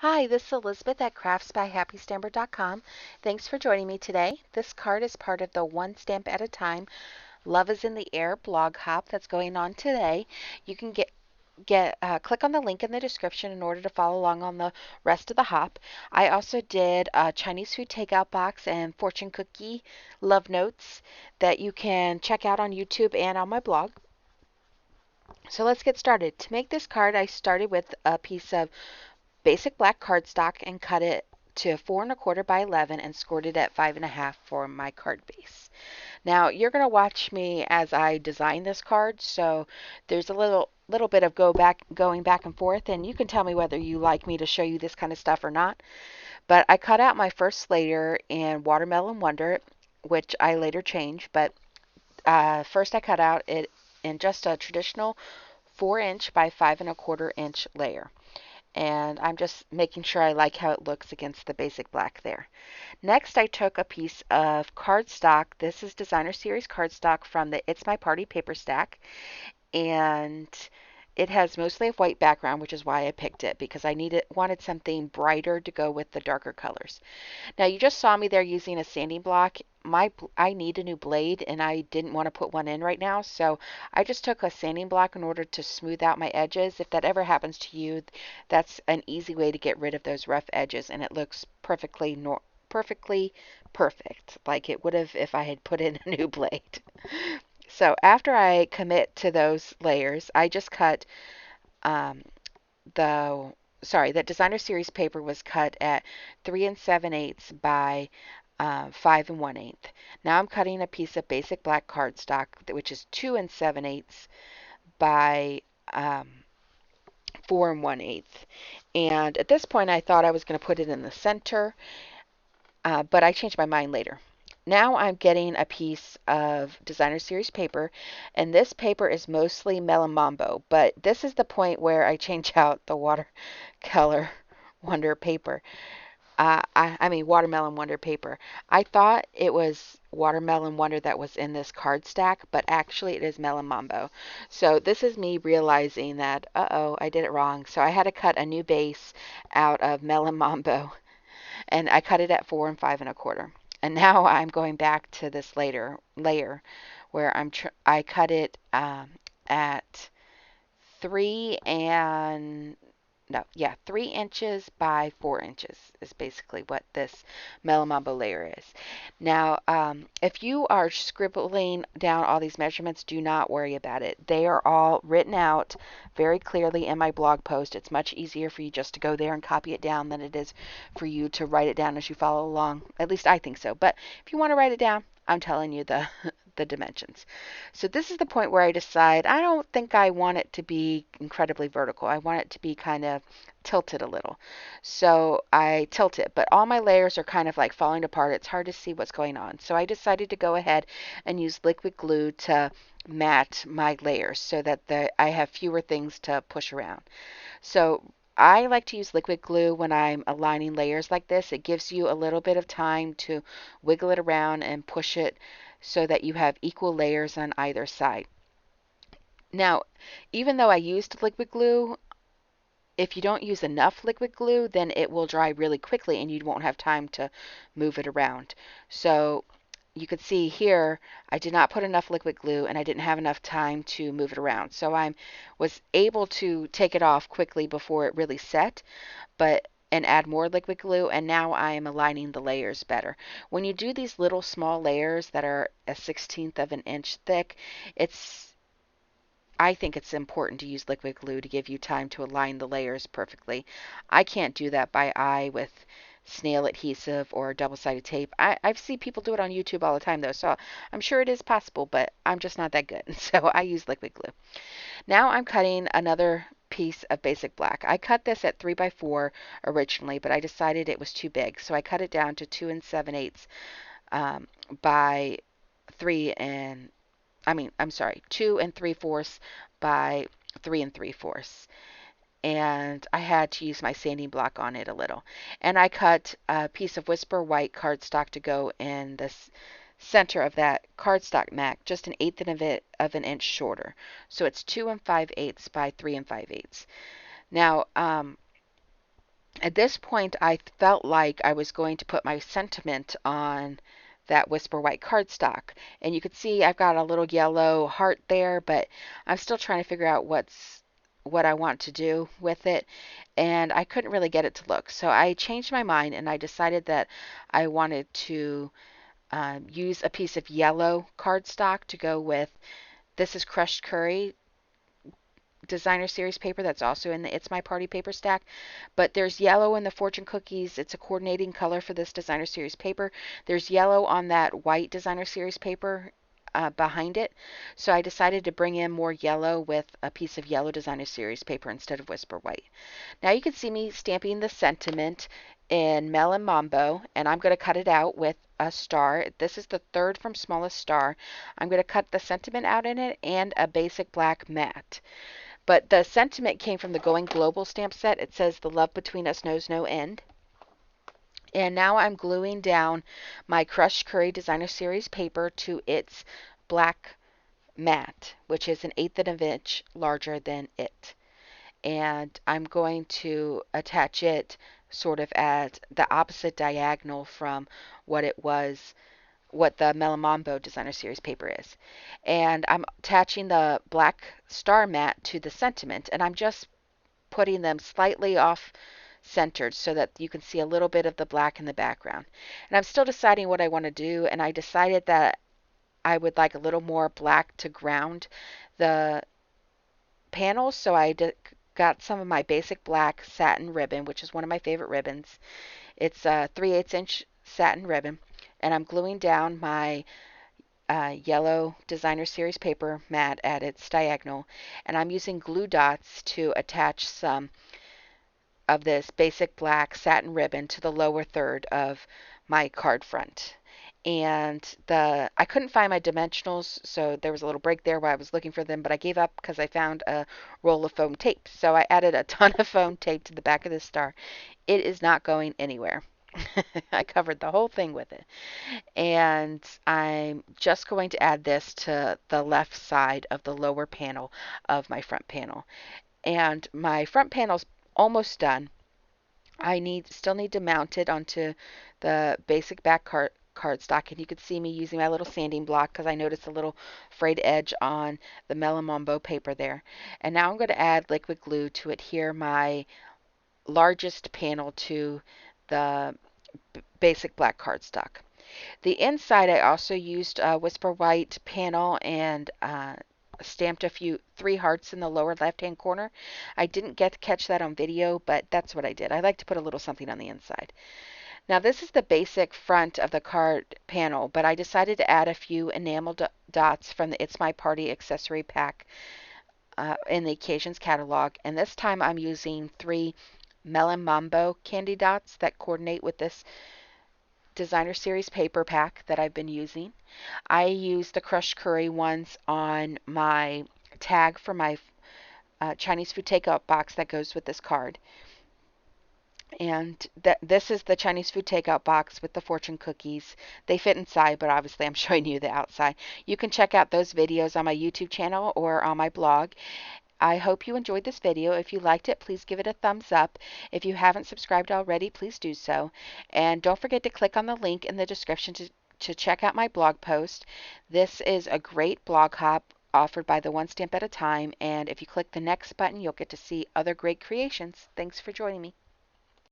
Hi, this is Elizabeth at craftsbyhappystamper.com. Thanks for joining me today. This card is part of the One Stamp at a Time Love is in the Air blog hop that's going on today. You can click on the link in the description in order to follow along on the rest of the hop. I also did a Chinese food takeout box and fortune cookie love notes that you can check out on YouTube and on my blog. So let's get started. To make this card, I started with a piece of basic black cardstock and cut it to 4 1/4 by 11 and scored it at 5 1/2 for my card base. Now you're going to watch me as I design this card, so there's a little bit of going back and forth, and you can tell me whether you like me to show you this kind of stuff or not. But I cut out my first layer in Watermelon Wonder, which I later changed, but first I cut out it in just a traditional 4 inch by 5 1/4 inch layer. And I'm just making sure I like how it looks against the basic black there. Next, I took a piece of cardstock. This is Designer Series cardstock from the It's My Party paper stack, and it has mostly a white background, which is why I picked it, because wanted something brighter to go with the darker colors. Now, you just saw me there using a sanding block. I need a new blade, and I didn't want to put one in right now, so I just took a sanding block in order to smooth out my edges. If that ever happens to you, that's an easy way to get rid of those rough edges, and it looks perfectly perfect, like it would have if I had put in a new blade. So after I commit to those layers, I just cut um, the that designer series paper was cut at 3 7/8 by 5 1/8. Now I'm cutting a piece of basic black cardstock, which is 2 7/8 by 4 1/8. And at this point, I thought I was going to put it in the center, but I changed my mind later. Now I'm getting a piece of designer series paper, and this paper is mostly Melon Mambo, but this is the point where I change out the watercolor wonder paper. I mean watermelon wonder paper. I thought it was watermelon wonder that was in this card stack, but actually it is Melon Mambo. So this is me realizing that, uh-oh, I did it wrong. So I had to cut a new base out of Melon Mambo, and I cut it at 4 5 1/4. And now I'm going back to this layer where I cut it at 3 and no, yeah, 3 inches by 4 inches is basically what this Melamambo layer is. Now, if you are scribbling down all these measurements, do not worry about it. They are all written out very clearly in my blog post. It's much easier for you just to go there and copy it down than it is for you to write it down as you follow along. At least I think so. But if you want to write it down, I'm telling you the the dimensions. So this is the point where I decide I don't think I want it to be incredibly vertical. I want it to be kind of tilted a little. So I tilt it, but all my layers are kind of like falling apart. It's hard to see what's going on. So I decided to go ahead and use liquid glue to mat my layers so that I have fewer things to push around. So I like to use liquid glue when I'm aligning layers like this. It gives you a little bit of time to wiggle it around and push it so that you have equal layers on either side. Now, even though I used liquid glue, if you don't use enough liquid glue, then it will dry really quickly and you won't have time to move it around. So you could see here, I did not put enough liquid glue and I didn't have enough time to move it around. So I was able to take it off quickly before it really set, and add more liquid glue, and now I am aligning the layers better. When you do these little small layers that are 1/16 of an inch thick, it's I think it's important to use liquid glue to give you time to align the layers perfectly. I can't do that by eye with snail adhesive or double-sided tape. I've seen people do it on YouTube all the time though, so I'm sure it is possible, but I'm just not that good. So I use liquid glue. Now I'm cutting another piece of basic black. I cut this at 3 by 4 originally, but I decided it was too big, so I cut it down to 2 by 3 and I'm sorry, 2 3/4 by 3 3/4. And I had to use my sanding block on it a little. And I cut a piece of Whisper White cardstock to go in this center of that cardstock mat, just an eighth of an inch shorter. So it's 2 5/8 by 3 5/8. Now, At this point, I felt like I was going to put my sentiment on that Whisper White cardstock. And you can see I've got a little yellow heart there, but I'm still trying to figure out what I want to do with it. And I couldn't really get it to look. So I changed my mind and I decided that I wanted to use a piece of yellow cardstock to go with. This is crushed curry designer series paper that's also in the It's My Party paper stack. But there's yellow in the fortune cookies. It's a coordinating color for this designer series paper. There's yellow on that white designer series paper behind it. So I decided to bring in more yellow with a piece of yellow designer series paper instead of Whisper White. Now you can see me stamping the sentiment in Melon Mambo, and I'm going to cut it out with a star. This is the third from smallest star. I'm going to cut the sentiment out in it and a basic black mat. But the sentiment came from the Going Global stamp set. It says, "The love between us knows no end." And now I'm gluing down my Crushed Curry Designer Series paper to its black mat, which is 1/8 of an inch larger than it. And I'm going to attach it sort of at the opposite diagonal from what it was, what the Melamombo Designer Series paper is. And I'm attaching the black star mat to the sentiment, and I'm just putting them slightly off centered so that you can see a little bit of the black in the background. And I'm still deciding what I want to do, and I decided that I would like a little more black to ground the panels, so I got some of my basic black satin ribbon, which is one of my favorite ribbons. It's a 3/8 inch satin ribbon, and I'm gluing down my yellow designer series paper mat at its diagonal, and I'm using glue dots to attach some of this basic black satin ribbon to the lower third of my card front. And I couldn't find my dimensionals, so there was a little break there while I was looking for them, but I gave up because I found a roll of foam tape. So I added a ton of foam tape to the back of this star. It is not going anywhere. I covered the whole thing with it. And I'm just going to add this to the left side of the lower panel of my front panel. And my front panel's almost done. I still need to mount it onto the basic back cardstock, and you can see me using my little sanding block because I noticed a little frayed edge on the Melamombo paper there. And now I'm going to add liquid glue to adhere my largest panel to the basic black cardstock. The inside I also used a Whisper White panel and stamped 3 hearts in the lower left hand corner. I didn't get to catch that on video, but that's what I did. I like to put a little something on the inside. Now this is the basic front of the card panel, but I decided to add a few enamel dots from the It's My Party accessory pack in the Occasions catalog, and this time I'm using 3 Melon Mambo candy dots that coordinate with this designer series paper pack that I've been using. I use the crushed curry ones on my tag for my Chinese food takeout box that goes with this card. And this is the Chinese food takeout box with the fortune cookies. They fit inside, but obviously I'm showing you the outside. You can check out those videos on my YouTube channel or on my blog. I hope you enjoyed this video. If you liked it, please give it a thumbs up. If you haven't subscribed already, please do so. And don't forget to click on the link in the description to check out my blog post. This is a great blog hop offered by the One Stamp at a Time. And if you click the next button, you'll get to see other great creations. Thanks for joining me.